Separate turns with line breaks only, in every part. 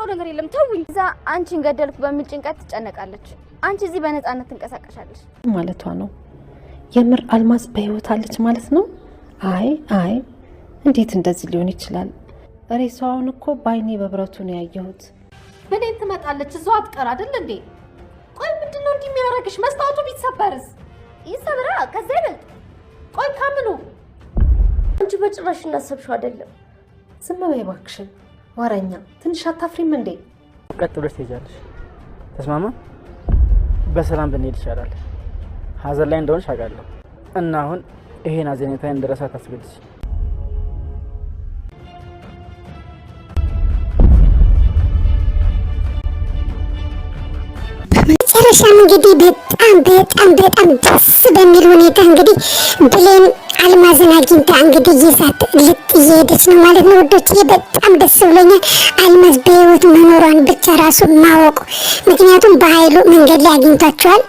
ነገር የለም ተውኝ እዛ አንቺን ገደልኩ በሚል ጭንቀት ትጨነቃለች አንቺ እዚህ በነፃነት ትንቀሳቀሻለሽ
ማለቷ ነው የምር አልማዝ በህይወት አለች ማለት ነው አይ እንዴት እንደዚህ ሊሆን ይችላል ሬሳውን እኮ ባይኔ በብረቱ ነው ያየሁት
በኔ ትመጣለች እዛው አትቀር አይደል እንዴ ቆይ ምንድነው እንዲህ የሚያረግሽ መስታወቱ ቢሰበርስ
ይሰብራ ከዛ ይበልጥ
ቆይ ካምኑ
አንቺ በጭራሽ እናሰብሽው አይደለም
ዝም በይ እባክሽን ወራኛ ትንሽ አታፍሪም እንዴ
ቀጥ ብለሽ ትሄጃለሽ ተስማማ በሰላም ብንሄድ ይቻላል ሀዘን ላይ እንደሆነሽ አውቃለሁ እና አሁን ይሄን አዘኔታዬን እንደረሳ ታስገድጂ
መጨረሻም እንግዲህ በጣም ደስ በሚል ሁኔታ እንግዲህ ብሌን አልማዝን አግኝታ እንግዲህ ይዛት ልትሄደች ነው ማለት ነው ወዶቼ በጣም ደስ ብሎኛል አልማዝ በህይወት መኖሯን ብቻ ራሱ ማወቁ ምክንያቱም በኃይሉ መንገድ ላይ አግኝቷቸዋል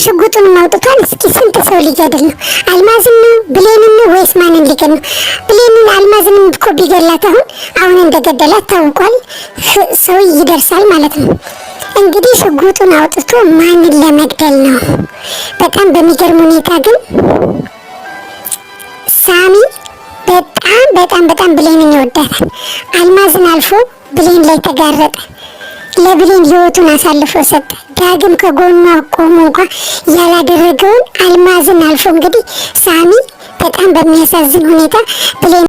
ሽጉጡን ማውጥቷል እስኪ ስንት ሰው ሊገድል ነው አልማዝን ነው ብሌንን ነው ወይስ ማንን ሊገድል ነው ብሌንን አልማዝን እኮ ቢገላት አሁን እንደገደላት ታውቋል ሰው ይደርሳል ማለት ነው እንግዲህ ሽጉጡን አውጥቶ ማንን ለመግደል ነው በጣም በሚገርም ሁኔታ ግን ሳሚ በጣም ብሌንን ይወዳታል አልማዝን አልፎ ብሌን ላይ ተጋረጠ ለብሌን ህይወቱን አሳልፎ ሰጠ ዳግም ከጎኗ ቆሞ እንኳን ያላደረገውን አልማዝን አልፎ እንግዲህ ሳሚ በጣም በሚያሳዝን ሁኔታ ብሌን